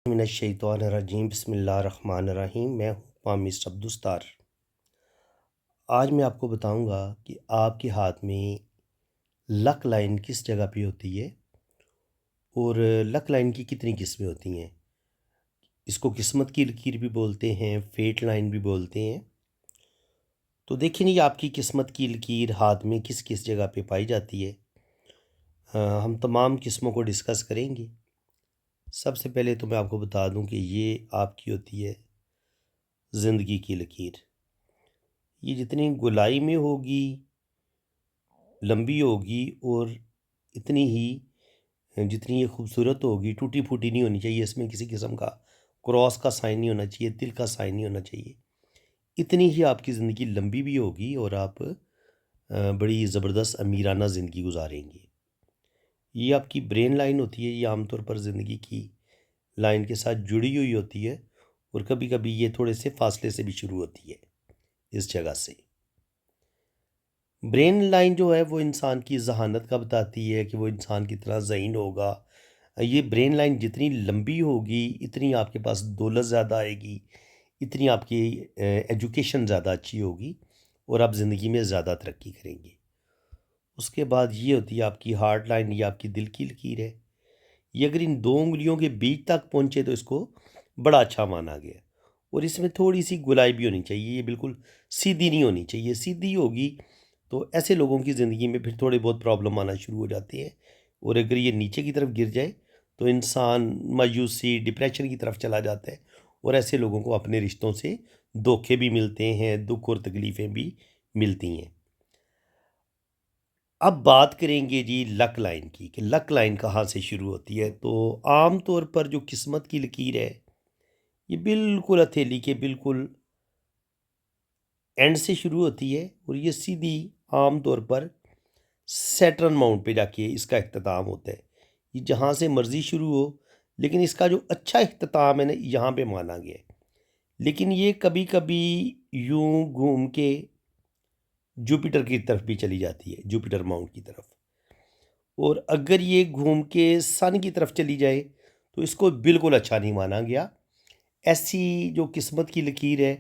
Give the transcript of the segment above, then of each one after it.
मिनश्शैतानिर्रजीम बिस्मिल्लाहिर्रहमानिर्रहीम। मैं हूँ पामिस अब्दुस्तार। आज मैं आपको बताऊंगा कि आपके हाथ में लक लाइन किस जगह पे होती है और लक लाइन की कितनी किस्में होती हैं। इसको किस्मत की लकीर भी बोलते हैं, फेट लाइन भी बोलते हैं। तो देखिए नहीं, आपकी किस्मत की लकीर हाथ में किस किस जगह पे पाई जाती है। हम तमाम किस्मों को डिस्कस करेंगे। सबसे पहले तो मैं आपको बता दूं कि ये आपकी होती है ज़िंदगी की लकीर। ये जितनी गोलाई में होगी, लंबी होगी और इतनी ही जितनी ये खूबसूरत होगी, टूटी फूटी नहीं होनी चाहिए। इसमें किसी किस्म का क्रॉस का साइन नहीं होना चाहिए, तिल का साइन नहीं होना चाहिए। इतनी ही आपकी ज़िंदगी लंबी भी होगी और आप बड़ी ज़बरदस्त अमीराना ज़िंदगी गुजारेंगे। ये आपकी ब्रेन लाइन होती है। ये आमतौर पर ज़िंदगी की लाइन के साथ जुड़ी हुई होती है और कभी कभी ये थोड़े से फासले से भी शुरू होती है इस जगह से। ब्रेन लाइन जो है वो इंसान की जहानत का बताती है कि वो इंसान कितना ज़हीन होगा। ये ब्रेन लाइन जितनी लंबी होगी इतनी आपके पास दौलत ज़्यादा आएगी, इतनी आपकी एजुकेशन ज़्यादा अच्छी होगी और आप ज़िंदगी में ज़्यादा तरक्की करेंगे। उसके बाद ये होती है आपकी हार्ट लाइन। ये आपकी दिल की लकीर है। ये अगर इन दो उंगलियों के बीच तक पहुँचे तो इसको बड़ा अच्छा माना गया। और इसमें थोड़ी सी गुलाई भी होनी चाहिए। ये बिल्कुल सीधी नहीं होनी चाहिए। सीधी होगी तो ऐसे लोगों की ज़िंदगी में फिर थोड़े बहुत प्रॉब्लम आना शुरू हो जाती है। और अगर ये नीचे की तरफ गिर जाए तो इंसान मायूसी, डिप्रेशन की तरफ चला जाता है। और ऐसे लोगों को अपने रिश्तों से धोखे भी मिलते हैं, दुख और तकलीफ़ें भी मिलती हैं। अब बात करेंगे जी लक लाइन की कि लक लाइन कहाँ से शुरू होती है। तो आम तौर पर जो किस्मत की लकीर है, ये बिल्कुल हथेली के बिल्कुल एंड से शुरू होती है और ये सीधी आम तौर पर सैटर्न माउंट पे जाके इसका इख्तिताम होता है। ये जहाँ से मर्ज़ी शुरू हो, लेकिन इसका जो अच्छा इख्तिताम है ना, यहाँ पे माना गया है। लेकिन ये कभी कभी यूं घूम के जुपिटर की तरफ भी चली जाती है, जुपिटर माउंट की तरफ। और अगर ये घूम के सन की तरफ चली जाए तो इसको बिल्कुल अच्छा नहीं माना गया। ऐसी जो किस्मत की लकीर है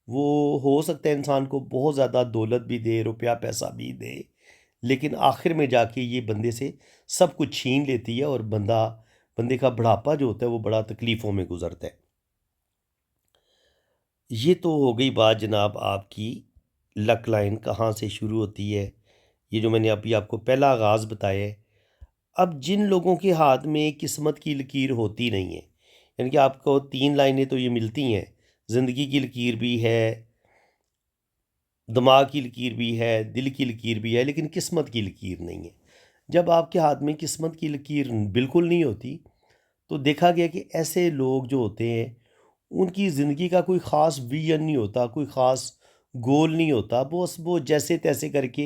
वो हो सकता है इंसान को बहुत ज़्यादा दौलत भी दे, रुपया पैसा भी दे, लेकिन आखिर में जाके ये बंदे से सब कुछ छीन लेती है और बंदे का बुढ़ापा जो होता है वो बड़ा तकलीफ़ों में गुजरता है। ये तो हो गई बात जनाब आपकी लक लाइन कहाँ से शुरू होती है। ये जो मैंने अभी आपको पहला आगाज़ बताया है। अब जिन लोगों के हाथ में किस्मत की लकीर होती नहीं है, यानी कि आपको तीन लाइनें तो ये मिलती हैं, ज़िंदगी की लकीर भी है, दिमाग की लकीर भी है, दिल की लकीर भी है, लेकिन किस्मत की लकीर नहीं है। जब आपके हाथ में किस्मत की लकीर बिल्कुल नहीं होती तो देखा गया कि ऐसे लोग जो होते हैं उनकी ज़िंदगी का कोई ख़ास विजन नहीं होता, कोई ख़ास गोल नहीं होता। बस वो जैसे तैसे करके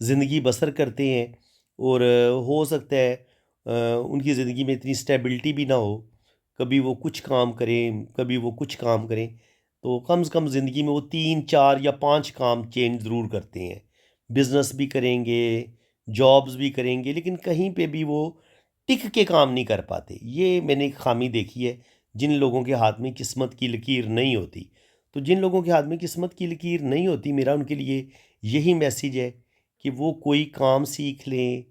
ज़िंदगी बसर करते हैं। और हो सकता है उनकी ज़िंदगी में इतनी स्टेबिलिटी भी ना हो। कभी वो कुछ काम करें, कभी वो कुछ काम करें, तो कम से कम ज़िंदगी में वो 3, 4 या 5 काम चेंज ज़रूर करते हैं। बिज़नेस भी करेंगे, जॉब्स भी करेंगे, लेकिन कहीं पे भी वो टिक के काम नहीं कर पाते। ये मैंने एक ख़ामी देखी है जिन लोगों के हाथ में किस्मत की लकीर नहीं होती। तो जिन लोगों के हाथ में किस्मत की लकीर नहीं होती, मेरा उनके लिए यही मैसेज है कि वो कोई काम सीख लें,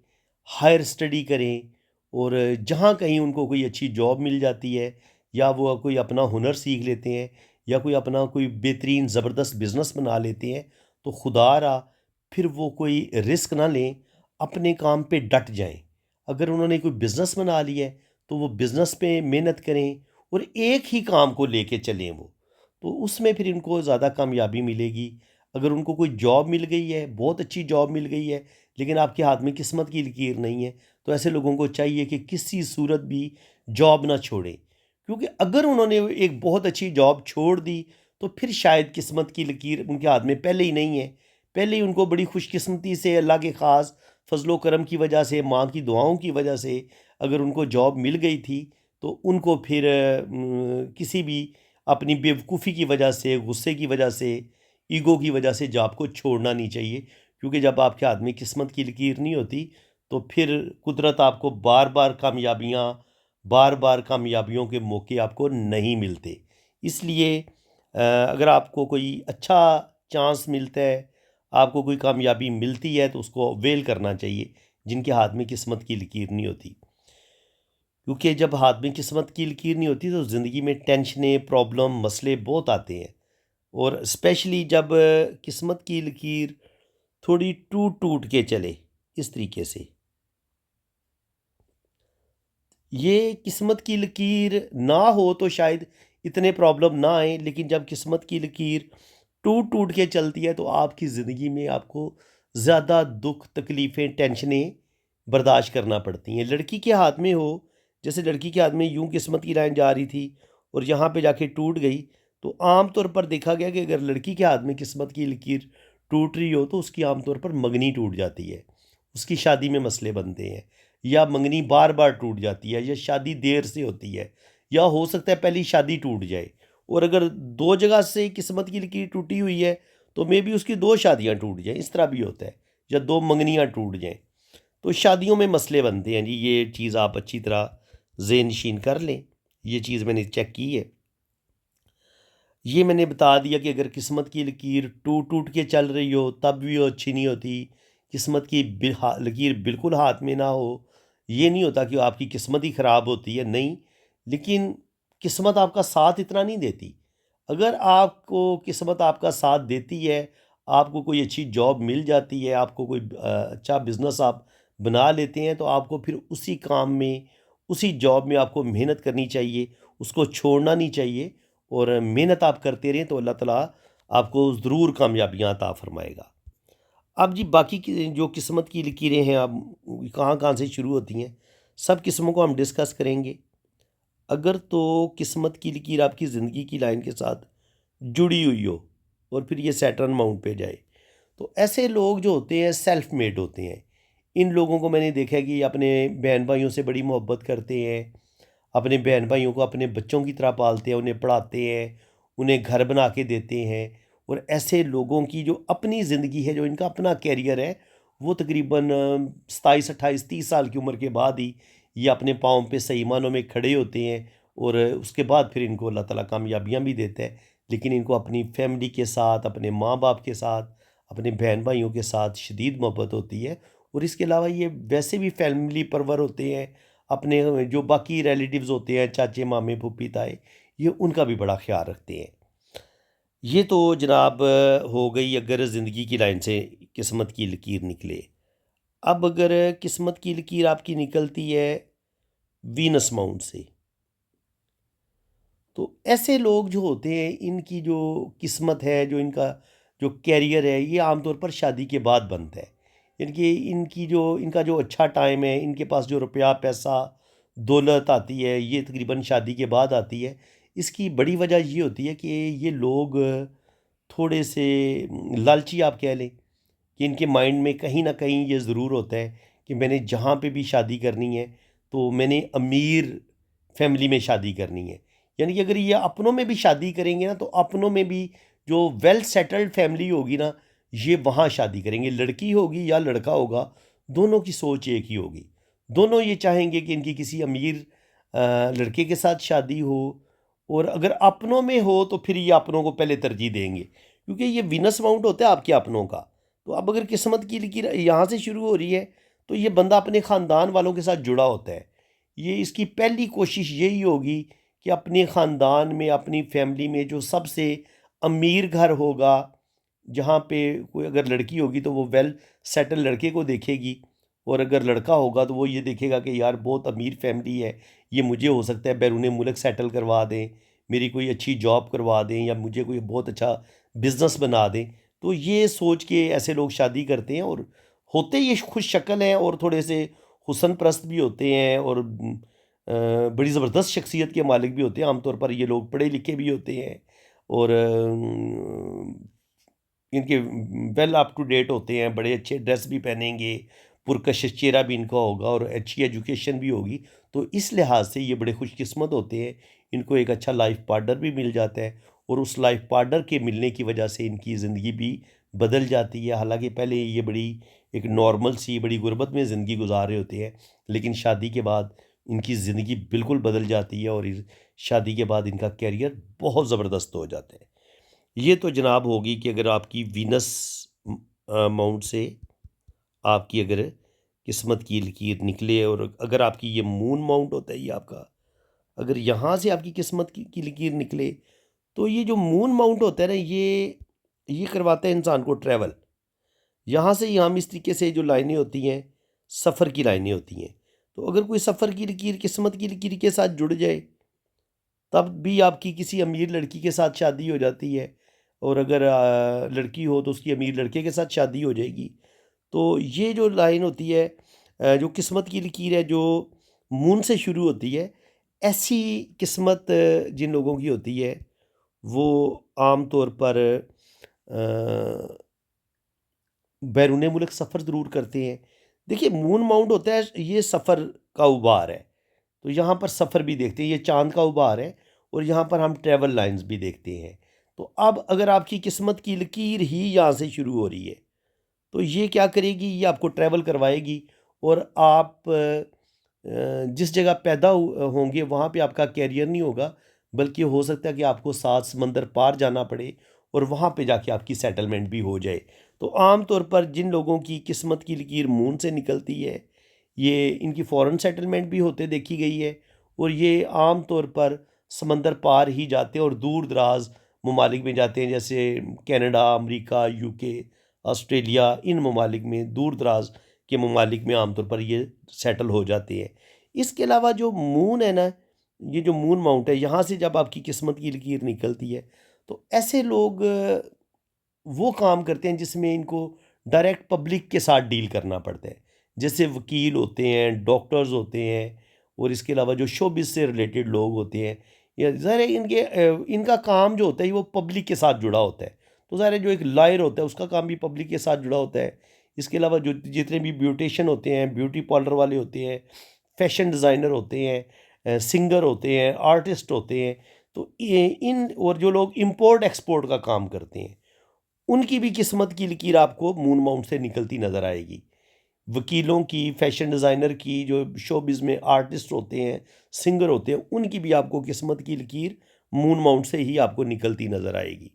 हायर स्टडी करें और जहाँ कहीं उनको कोई अच्छी जॉब मिल जाती है या वो कोई अपना हुनर सीख लेते हैं या कोई अपना कोई बेहतरीन ज़बरदस्त बिज़नेस बना लेते हैं, तो खुदा रहा फिर वो कोई रिस्क ना लें, अपने काम पे डट जाएं। अगर उन्होंने कोई बिज़नेस बना लिया है तो वो बिज़नेस पे मेहनत करें और एक ही काम को लेके चलें वो, तो उसमें फिर इनको ज़्यादा कामयाबी मिलेगी। अगर उनको कोई जॉब मिल गई है, बहुत अच्छी जॉब मिल गई है, लेकिन आपके हाथ में किस्मत की लकीर नहीं है, तो ऐसे लोगों को चाहिए कि किसी सूरत भी जॉब ना छोड़ें। क्योंकि अगर उन्होंने एक बहुत अच्छी जॉब छोड़ दी तो फिर शायद किस्मत की लकीर उनके हाथ में पहले ही नहीं है। पहले ही उनको बड़ी खुशकिस्मती से अल्लाह के ख़ास फजलो करम की वजह से, माँ की दुआओं की वजह से अगर उनको जॉब मिल गई थी तो उनको फिर किसी भी अपनी बेवकूफ़ी की वजह से, गुस्से की वजह से, ईगो की वजह से जॉब को छोड़ना नहीं चाहिए। क्योंकि जब आपके आदमी किस्मत की लकीर नहीं होती तो फिर कुदरत आपको बार बार कामयाबियाँ बार बार कामयाबियों के मौके आपको नहीं मिलते। इसलिए अगर आपको कोई अच्छा चांस मिलता है, आपको कोई कामयाबी मिलती है, तो उसको अवेल करना चाहिए, जिनके हाथ में किस्मत की लकीर नहीं होती। क्योंकि जब हाथ में किस्मत की लकीर नहीं होती तो ज़िंदगी में टेंशनें, प्रॉब्लम, मसले बहुत आते हैं। और स्पेशली जब किस्मत की लकीर थोड़ी टूट टूट के चले इस तरीके से, ये किस्मत की लकीर ना हो तो शायद इतने प्रॉब्लम ना आए, लेकिन जब किस्मत की लकीर टूट टूट के चलती है तो आपकी ज़िंदगी में आपको ज़्यादा दुख, तकलीफ़ें, टेंशनें बर्दाश्त करना पड़ती हैं। लड़की के हाथ में हो, जैसे लड़की के हाथ में यूं किस्मत की लाइन जा रही थी और यहाँ पे जाके टूट गई, तो आम तौर पर देखा गया कि अगर लड़की के हाथ में किस्मत की लकीर टूट रही हो तो उसकी आम तौर पर मंगनी टूट जाती है, उसकी शादी में मसले बनते हैं, या मंगनी बार बार टूट जाती है, या शादी देर से होती है, या हो सकता है पहली शादी टूट जाए। और अगर दो जगह से किस्मत की लकीर टूटी हुई है तो मे बी उसकी दो शादियां टूट जाएं, इस तरह भी होता है, या दो मंगनियां टूट जाएं। तो शादियों में मसले बनते हैं जी, ये चीज़ आप अच्छी तरह ज़ेन नशीन कर लें। ये चीज़ मैंने चेक की है। ये मैंने बता दिया कि अगर किस्मत की लकीर टूट टूट के चल रही हो तब भी वो अच्छी नहीं होती। किस्मत की लकीर बिल्कुल हाथ में ना हो, ये नहीं होता कि आपकी किस्मत ही ख़राब होती है, नहीं। लेकिन किस्मत आपका साथ इतना नहीं देती। अगर आपको किस्मत आपका साथ देती है, आपको कोई अच्छी जॉब मिल जाती है, आपको कोई अच्छा बिज़नेस आप बना लेते हैं, तो आपको फिर उसी काम में, उसी जॉब में आपको मेहनत करनी चाहिए, उसको छोड़ना नहीं चाहिए। और मेहनत आप करते रहें तो अल्लाह ताला आपको ज़रूर कामयाबियाँ अता फ़रमाएगा। अब जी बाकी की जो किस्मत की लकीरें हैं, अब कहाँ कहाँ से शुरू होती हैं, सब किस्मों को हम डिस्कस करेंगे। अगर तो किस्मत की लकीर आपकी ज़िंदगी की लाइन के साथ जुड़ी हुई हो और फिर ये सैटर्न माउंट पे जाए, तो ऐसे लोग जो होते हैं सेल्फ मेड होते हैं। इन लोगों को मैंने देखा है कि ये अपने बहन भाइयों से बड़ी मोहब्बत करते हैं, अपने बहन भाइयों को अपने बच्चों की तरह पालते हैं, उन्हें पढ़ाते हैं, उन्हें घर बना के देते हैं। और ऐसे लोगों की जो अपनी ज़िंदगी है, जो इनका अपना कैरियर है, वो तकरीबन 27, 28, 30 साल की उम्र के बाद ही ये अपने पाँव पे सही मानों में खड़े होते हैं। और उसके बाद फिर इनको अल्लाह ताला कामयाबियाँ भी देता है। लेकिन इनको अपनी फैमिली के साथ, अपने माँ बाप के साथ, अपने बहन भाइयों के साथ शदीद मोहब्बत होती है। और इसके अलावा ये वैसे भी फैमिली परवर होते हैं, अपने जो बाकी रिलेटिव्स होते हैं, चाचे, मामे, फूफी, ताए, ये उनका भी बड़ा ख्याल रखते हैं। ये तो जनाब हो गई अगर ज़िंदगी की लाइन से किस्मत की लकीर निकले। अब अगर किस्मत की लकीर आपकी निकलती है वीनस माउंट से, तो ऐसे लोग जो होते हैं, इनकी जो किस्मत है, जो इनका जो कैरियर है, ये आमतौर पर शादी के बाद बनता है। यानी कि इनका जो अच्छा टाइम है, इनके पास जो रुपया, पैसा, दौलत आती है, ये तकरीबन शादी के बाद आती है। इसकी बड़ी वजह ये होती है कि ये लोग थोड़े से लालची आप कह लें, कि इनके माइंड में कहीं न कहीं ये ज़रूर होता है कि मैंने जहाँ पे भी शादी करनी है, तो मैंने अमीर फैमिली में शादी करनी है। यानी कि अगर ये अपनों में भी शादी करेंगे ना, तो अपनों में भी जो वेल सेटल्ड फैमिली होगी ना, ये वहाँ शादी करेंगे। लड़की होगी या लड़का होगा, दोनों की सोच एक ही होगी। दोनों ये चाहेंगे कि इनकी किसी अमीर लड़के के साथ शादी हो। और अगर अपनों में हो तो फिर ये अपनों को पहले तरजीह देंगे, क्योंकि ये विनस माउंट होता है आपके अपनों का। तो अब अगर किस्मत की लकीर यहाँ से शुरू हो रही है, तो ये बंदा अपने ख़ानदान वालों के साथ जुड़ा होता है। ये इसकी पहली कोशिश यही होगी कि अपने ख़ानदान में, अपनी फैमिली में जो सबसे अमीर घर होगा, जहाँ पे कोई अगर लड़की होगी तो वो वेल सेटल लड़के को देखेगी, और अगर लड़का होगा तो वो ये देखेगा कि यार बहुत अमीर फैमिली है, ये मुझे हो सकता है बैरून मुल्क सेटल करवा दें, मेरी कोई अच्छी जॉब करवा दें, या मुझे कोई बहुत अच्छा बिज़नेस बना दें। तो ये सोच के ऐसे लोग शादी करते हैं, और होते ये खुश शक्ल हैं और थोड़े से हुस्न परस्त भी होते हैं, और बड़ी ज़बरदस्त शख्सियत के मालिक भी होते हैं। आमतौर पर ये लोग पढ़े लिखे भी होते हैं, और इनके वेल अप टू डेट होते हैं, बड़े अच्छे ड्रेस भी पहनेंगे, पुरकशिश चेहरा भी इनका होगा, और अच्छी एजुकेशन भी होगी। तो इस लिहाज से ये बड़े खुशकिस्मत होते हैं, इनको एक अच्छा लाइफ पार्टनर भी मिल जाता है, और उस लाइफ पार्टनर के मिलने की वजह से इनकी ज़िंदगी भी बदल जाती है। हालांकि पहले ये बड़ी एक नॉर्मल सी बड़ी गुर्बत में ज़िंदगी गुजार रहे होते हैं, लेकिन शादी के बाद इनकी ज़िंदगी बिल्कुल बदल जाती है और शादी के बाद इनका कैरियर बहुत ज़बरदस्त हो जाता है। ये तो जनाब होगी कि अगर आपकी वीनस माउंट से आपकी अगर किस्मत की लकीर निकले, और अगर आपकी ये मून माउंट होता है ये आपका, अगर यहाँ से आपकी किस्मत की लकीर निकले, तो ये जो मून माउंट होता है ना, ये करवाता है इंसान को ट्रैवल। यहाँ से यहाँ इस तरीके से जो लाइनें होती हैं, सफ़र की लाइनें होती हैं। तो अगर कोई सफ़र की लकीर किस्मत की लकीर के साथ जुड़ जाए, तब भी आपकी किसी अमीर लड़की के साथ शादी हो जाती है, और अगर लड़की हो तो उसकी अमीर लड़के के साथ शादी हो जाएगी। तो ये जो लाइन होती है, जो किस्मत की लकीर है, जो मून से शुरू होती है, ऐसी किस्मत जिन लोगों की होती है, वो आम तौर पर बैरून मुल्क सफ़र ज़रूर करते हैं। देखिए, मून माउंट होता है, ये सफ़र का उभार है, तो यहाँ पर सफ़र भी देखते हैं, ये चाँद का उभार है, और यहाँ पर हम ट्रैवल लाइन्स भी देखते हैं। तो अब अगर आपकी किस्मत की लकीर ही यहाँ से शुरू हो रही है, तो ये क्या करेगी, ये आपको ट्रैवल करवाएगी, और आप जिस जगह पैदा होंगे वहाँ पे आपका कैरियर नहीं होगा, बल्कि हो सकता है कि आपको 7 समंदर पार जाना पड़े और वहाँ पे जाके आपकी सेटलमेंट भी हो जाए। तो आम तौर पर जिन लोगों की किस्मत की लकीर मून से निकलती है, ये इनकी फ़ॉरेन सेटलमेंट भी होते देखी गई है, और ये आम तौर पर समंदर पार ही जाते हैं और दूर दराज ममालिक में जाते हैं, जैसे कनाडा, अमेरिका, यूके, ऑस्ट्रेलिया, इन ममालिक में, दूर दराज के ममालिक में आमतौर पर ये सेटल हो जाते हैं। इसके अलावा जो मून है ना, ये जो मून माउंट है, यहाँ से जब आपकी किस्मत की लकीर निकलती है, तो ऐसे लोग वो काम करते हैं जिसमें इनको डायरेक्ट पब्लिक के साथ डील करना पड़ता है। जैसे वकील होते हैं, डॉक्टर्स होते हैं, और इसके अलावा जो शोबिज़ से रिलेटेड लोग होते हैं, या ज़ाहिर है इनका काम जो होता है वो पब्लिक के साथ जुड़ा होता है। तो ज़ाहिर है जो एक लॉयर होता है उसका काम भी पब्लिक के साथ जुड़ा होता है। इसके अलावा जो जितने भी ब्यूटिशियन होते हैं, ब्यूटी पार्लर वाले होते हैं, फैशन डिज़ाइनर होते हैं, सिंगर होते हैं, आर्टिस्ट होते हैं, तो ये इन और जो लोग इम्पोर्ट एक्सपोर्ट का काम करते हैं, उनकी भी किस्मत की लकीर आपको मून माउंट से निकलती नज़र आएगी। वकीलों की, फैशन डिज़ाइनर की, जो शोबिज़ में आर्टिस्ट होते हैं, सिंगर होते हैं, उनकी भी आपको किस्मत की लकीर मून माउंट से ही आपको निकलती नज़र आएगी।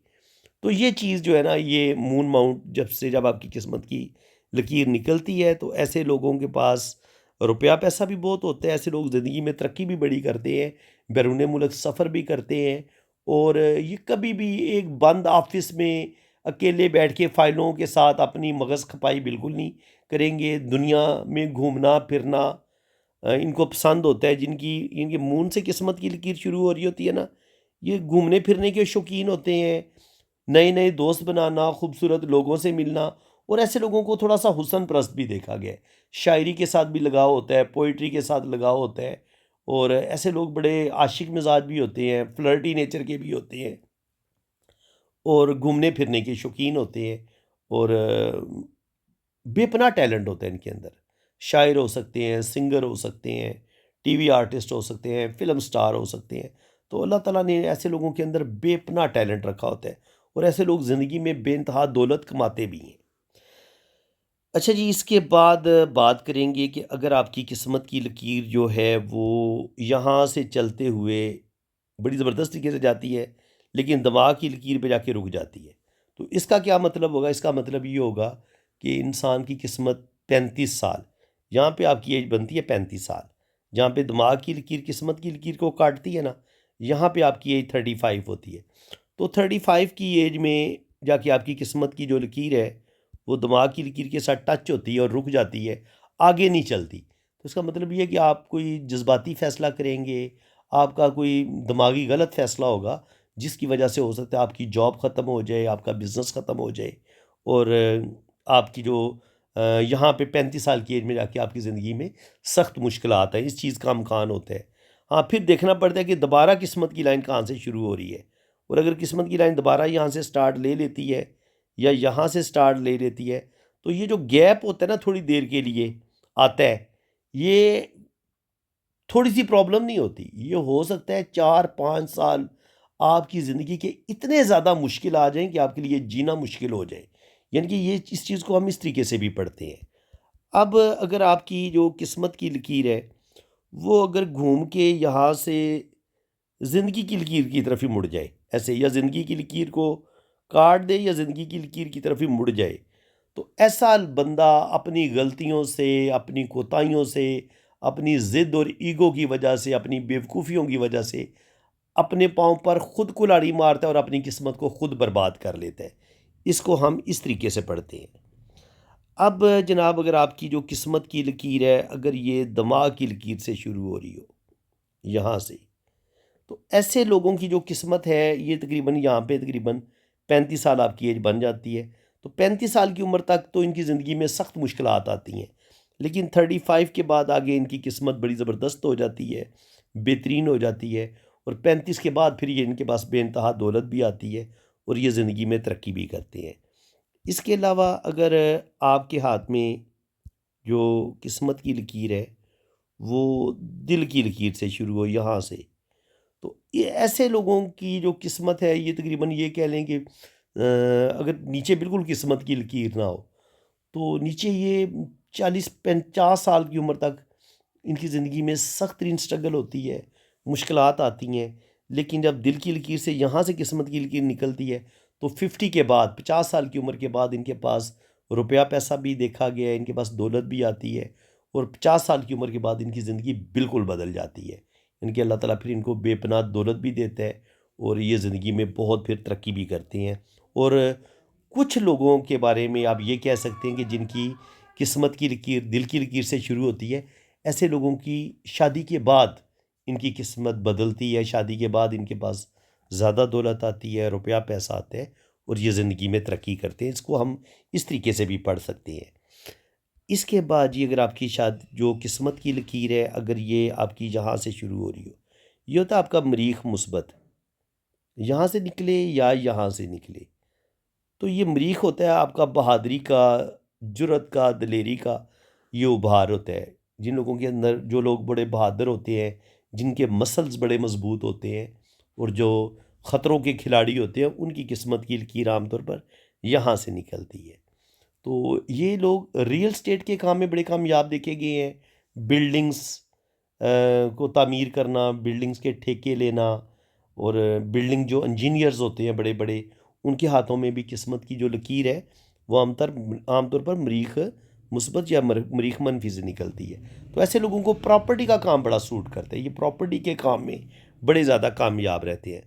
तो ये चीज़ जो है ना, ये मून माउंट जब आपकी किस्मत की लकीर निकलती है, तो ऐसे लोगों के पास रुपया पैसा भी बहुत होता है, ऐसे लोग ज़िंदगी में तरक्की भी बड़ी करते हैं, बैरून मुल्क सफ़र भी करते हैं, और ये कभी भी एक बंद ऑफिस में अकेले बैठ के फ़ाइलों के साथ अपनी मगज़ खपाई बिल्कुल नहीं करेंगे। दुनिया में घूमना फिरना इनको पसंद होता है। जिनकी इनके मून से किस्मत की लकीर शुरू हो रही होती है ना, ये घूमने फिरने के शौकीन होते हैं, नए नए दोस्त बनाना, खूबसूरत लोगों से मिलना, और ऐसे लोगों को थोड़ा सा हुस्न परस्त भी देखा गया है। शायरी के साथ भी लगाव होता है, पोइट्री के साथ लगाव होता है, और ऐसे लोग बड़े आशिक मिजाज भी होते हैं, फ्लर्टी नेचर के भी होते हैं, और घूमने फिरने के शौकीन होते हैं, और बेपनाह टैलेंट होता है इनके अंदर। शायर हो सकते हैं, सिंगर हो सकते हैं, टीवी आर्टिस्ट हो सकते हैं, फ़िल्म स्टार हो सकते हैं। तो अल्लाह ताला ने ऐसे लोगों के अंदर बेपनाह टैलेंट रखा होता है, और ऐसे लोग ज़िंदगी में बेइंतहा दौलत कमाते भी हैं। अच्छा जी, इसके बाद बात करेंगे कि अगर आपकी किस्मत की लकीर जो है वो यहाँ से चलते हुए बड़ी ज़बरदस्त तरीके से जाती है, लेकिन दिमाग की लकीर पे जाके रुक जाती है। तो इसका क्या मतलब होगा? इसका मतलब ये होगा कि इंसान की किस्मत 35 साल, यहाँ पे आपकी एज बनती है 35 साल। जहाँ पे दिमाग की लकीर किस्मत की लकीर को काटती है ना, यहाँ पे आपकी एज 35 होती है। तो 35 की एज में जाके आपकी किस्मत की जो लकीर है, वो दिमाग की लकीर के साथ टच होती है और रुक जाती है, आगे नहीं चलती। तो इसका मतलब ये है कि आप कोई जज़्बाती फ़ैसला करेंगे, आपका कोई दिमागी गलत फ़ैसला होगा, जिसकी वजह से हो सकता है आपकी जॉब ख़त्म हो जाए, आपका बिज़नेस ख़त्म हो जाए, और आपकी जो यहाँ पे 35 साल की एज में जाके आपकी ज़िंदगी में सख्त मुश्किलात हैं, इस चीज़ का इम्कान होता है। हाँ, फिर देखना पड़ता है कि दोबारा किस्मत की लाइन कहाँ से शुरू हो रही है, और अगर किस्मत की लाइन दोबारा यहाँ से स्टार्ट ले लेती है, या यहाँ से स्टार्ट ले लेती है, तो ये जो गैप होता है ना, थोड़ी देर के लिए आता है, ये थोड़ी-सी प्रॉब्लम नहीं होती। ये हो सकता है 4-5 साल आपकी ज़िंदगी के इतने ज़्यादा मुश्किल आ जाएँ कि आपके लिए जीना मुश्किल हो जाए। यानी कि ये इस चीज़ को हम इस तरीके से भी पढ़ते हैं। अब अगर आपकी जो किस्मत की लकीर है, वो अगर घूम के यहाँ से ज़िंदगी की लकीर की तरफ ही मुड़ जाए, ऐसे, या ज़िंदगी की लकीर को काट दे या ज़िंदगी की लकीर की तरफ ही मुड़ जाए, तो ऐसा बंदा अपनी गलतियों से, अपनी कोताहियों से, अपनी ज़िद और ईगो की वजह से, अपनी बेवकूफ़ियों की वजह से अपने पाँव पर खुद कुल्हाड़ी मारता है और अपनी किस्मत को खुद बर्बाद कर लेता है। इसको हम इस तरीके से पढ़ते हैं। अब जनाब, अगर आपकी जो किस्मत की लकीर है, अगर ये दिमाग की लकीर से शुरू हो रही हो, यहाँ से, तो ऐसे लोगों की जो किस्मत है, ये तकरीबन यहाँ पे तकरीबन 35 साल आपकी एज बन जाती है। तो 35 साल की उम्र तक तो इनकी ज़िंदगी में सख्त मुश्किलात आती हैं, लेकिन 35 के बाद आगे इनकी किस्मत बड़ी ज़बरदस्त हो जाती है, बेहतरीन हो जाती है। और 35 के बाद फिर ये इनके पास बेइंतहा दौलत भी आती है और ये ज़िंदगी में तरक्की भी करते हैं। इसके अलावा अगर आपके हाथ में जो किस्मत की लकीर है, वो दिल की लकीर से शुरू हो, यहाँ से, तो ये ऐसे लोगों की जो किस्मत है, ये तकरीबन ये कह लें कि अगर नीचे बिल्कुल किस्मत की लकीर ना हो, तो नीचे ये 40-50 साल की उम्र तक इनकी ज़िंदगी में सख्त तरीन स्ट्रगल होती है, मुश्किलात आती हैं। लेकिन जब दिल की लकीर से यहाँ से किस्मत की लकीर निकलती है, तो 50 के बाद, 50 साल की उम्र के बाद इनके पास रुपया पैसा भी देखा गया है, इनके पास दौलत भी आती है। और 50 साल की उम्र के बाद इनकी ज़िंदगी बिल्कुल बदल जाती है। इनके अल्लाह ताला फिर इनको बेपनाह दौलत भी देता है और ये ज़िंदगी में बहुत फिर तरक्की भी करते हैं। और कुछ लोगों के बारे में आप ये कह सकते हैं कि जिनकी किस्मत की लकीर दिल की लकीर से शुरू होती है, ऐसे लोगों की शादी के बाद इनकी किस्मत बदलती है, शादी के बाद इनके पास ज़्यादा दौलत आती है, रुपया पैसा आता है और ये ज़िंदगी में तरक्की करते हैं। इसको हम इस तरीके से भी पढ़ सकते हैं। इसके बाद ये अगर आपकी जो किस्मत की लकीर है, अगर ये आपकी यहाँ से शुरू हो रही हो, ये होता है आपका मरीख मुस्बत, यहाँ से निकले या यहाँ से निकले। तो ये मरीख होता है आपका बहादुरी का, जुर्रत का, दिलेरी का ये उभार होता है। जिन लोगों के अंदर, जो लोग बड़े बहादुर होते हैं, जिनके मसल्स बड़े मजबूत होते हैं और जो ख़तरों के खिलाड़ी होते हैं, उनकी किस्मत की लकीर आमतौर पर यहाँ से निकलती है। तो ये लोग रियल स्टेट के काम में बड़े कामयाब देखे गए हैं। बिल्डिंग्स को तामीर करना, बिल्डिंग्स के ठेके लेना, और बिल्डिंग जो इंजीनियर्स होते हैं बड़े बड़े, उनके हाथों में भी किस्मत की जो लकीर है, वो आमतौर पर मरीख मुस्बत या मरीख मनफी से निकलती है। तो ऐसे लोगों को प्रॉपर्टी का काम बड़ा सूट करता है, ये प्रॉपर्टी के काम में बड़े ज़्यादा कामयाब रहते हैं।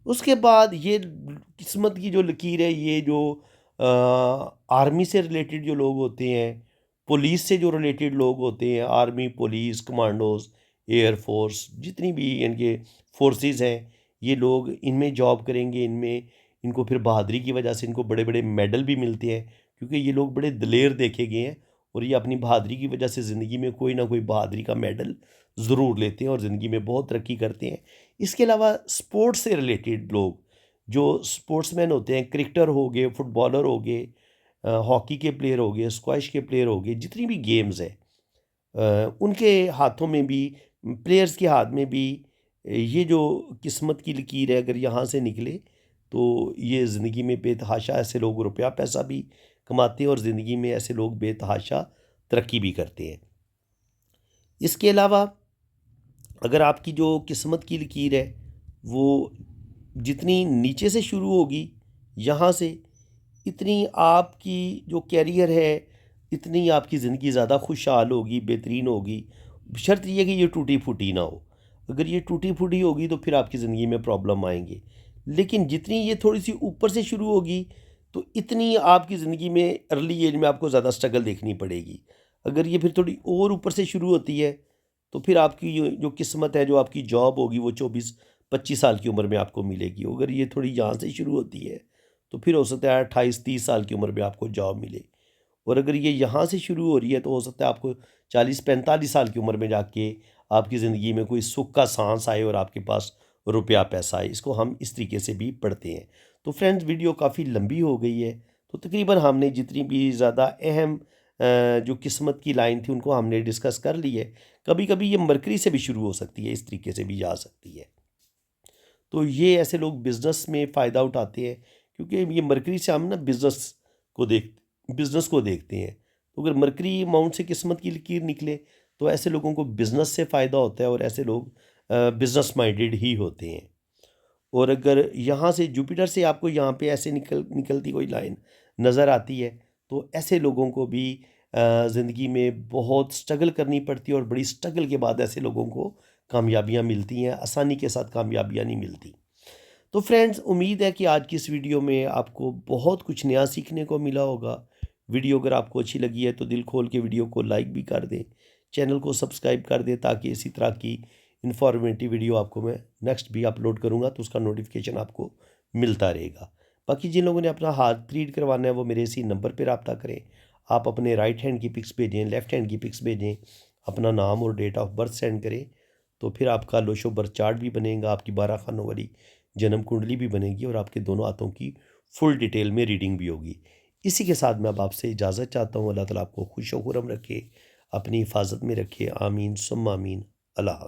उसके बाद ये किस्मत की जो लकीर है, ये जो आर्मी से रिलेटेड जो लोग होते हैं, पुलिस से जो रिलेटेड लोग होते हैं, army, police, commandos, air force, जितनी भी इनके फोर्सेस हैं, ये लोग इनमें जॉब करेंगे। इनमें इनको फिर बहादुरी की वजह से इनको बड़े बड़े मेडल भी मिलते हैं, क्योंकि ये लोग बड़े दिलेर देखे गए हैं और ये अपनी बहादुरी की वजह से ज़िंदगी में कोई ना कोई बहादुरी का मेडल ज़रूर लेते हैं और ज़िंदगी में बहुत तरक्की करते हैं। इसके अलावा स्पोर्ट्स से रिलेटेड लोग, जो स्पोर्ट्समैन होते हैं, क्रिकेटर हो गए, फुटबॉलर हो गए, हॉकी के प्लेयर हो गए, स्क्वैश के प्लेयर हो गए, जितनी भी गेम्स हैं, उनके हाथों में भी, प्लेयर्स के हाथ में भी ये जो किस्मत की लकीर है, अगर यहाँ से निकले, तो ये ज़िंदगी में बेतहाशा ऐसे लोग रुपया पैसा भी कमाते हैं और ज़िंदगी में ऐसे लोग बेतहाशा तरक्की भी करते हैं। इसके अलावा अगर आपकी जो किस्मत की लकीर है, वो जितनी नीचे से शुरू होगी, यहाँ से, इतनी आपकी जो कैरियर है, इतनी आपकी ज़िंदगी ज़्यादा खुशहाल होगी, बेहतरीन होगी। शर्त ये है कि ये टूटी फूटी ना हो। अगर ये टूटी फूटी होगी तो फिर आपकी ज़िंदगी में प्रॉब्लम आएंगे। लेकिन जितनी ये थोड़ी सी ऊपर से शुरू होगी, तो इतनी आपकी ज़िंदगी में अर्ली एज में आपको ज़्यादा स्ट्रगल देखनी पड़ेगी। अगर ये फिर थोड़ी और ऊपर से शुरू होती है, तो फिर आपकी जो किस्मत है, जो आपकी जॉब होगी, वो 24-25 साल की उम्र में आपको मिलेगी। अगर ये थोड़ी यहाँ से शुरू होती है, तो फिर हो सकता है 28-30 साल की उम्र में आपको जॉब मिले। और अगर ये यहाँ से शुरू हो रही है, तो हो सकता है आपको 40-45 साल की उम्र में जाके आपकी ज़िंदगी में कोई सुख का सांस आए और आपके पास रुपया पैसा आए। इसको हम इस तरीके से भी पढ़ते हैं। तो फ्रेंड्स, वीडियो काफ़ी लंबी हो गई है, तो तकरीबन हमने जितनी भी ज़्यादा अहम जो किस्मत की लाइन थी, उनको हमने डिस्कस कर ली है। कभी कभी ये मरकरी से भी शुरू हो सकती है, इस तरीके से भी जा सकती है। तो ये ऐसे लोग बिज़नेस में फ़ायदा उठाते हैं, क्योंकि ये मरकरी से हम ना बिज़नेस को देखते हैं। तो अगर मरकरी अमाउंट से किस्मत की लकीर निकले, तो ऐसे लोगों को बिज़नेस से फ़ायदा होता है और ऐसे लोग बिज़नेस माइंडेड ही होते हैं। और अगर यहाँ से जुपिटर से आपको यहाँ पे ऐसे निकलती कोई लाइन नज़र आती है, तो ऐसे लोगों को भी ज़िंदगी में बहुत स्ट्रगल करनी पड़ती है और बड़ी स्ट्रगल के बाद ऐसे लोगों को कामयाबियाँ मिलती हैं, आसानी के साथ कामयाबियाँ नहीं मिलती। तो फ्रेंड्स, उम्मीद है कि आज की इस वीडियो में आपको बहुत कुछ नया सीखने को मिला होगा। वीडियो अगर आपको अच्छी लगी है तो दिल खोल के वीडियो को लाइक भी कर दें, चैनल को सब्सक्राइब कर दें ताकि इसी तरह की इन्फॉर्मेटिव वीडियो आपको मैं नेक्स्ट भी अपलोड करूँगा तो उसका नोटिफिकेशन आपको मिलता रहेगा। बाकी जिन लोगों ने अपना हाथ रीड करवाना है वो मेरे इसी नंबर पर रब्ता करें। आप अपने राइट हैंड की पिक्स भेजें, लेफ़्ट हैंड की पिक्स भेजें, अपना नाम और डेट ऑफ बर्थ सेंड करें, तो फिर आपका लोशो बर्थ चार्ट भी बनेगा, आपकी 12 खानों वाली जन्म कुंडली भी बनेगी और आपके दोनों हाथों की फुल डिटेल में रीडिंग भी होगी। इसी के साथ मैं अब आपसे इजाज़त चाहता हूँ। अल्लाह ताला आपको खुश व खुर्रम रखे, अपनी हिफाजत में रखे। आमीन सुम्मा आमीन। अल्लाह हाफ़िज़।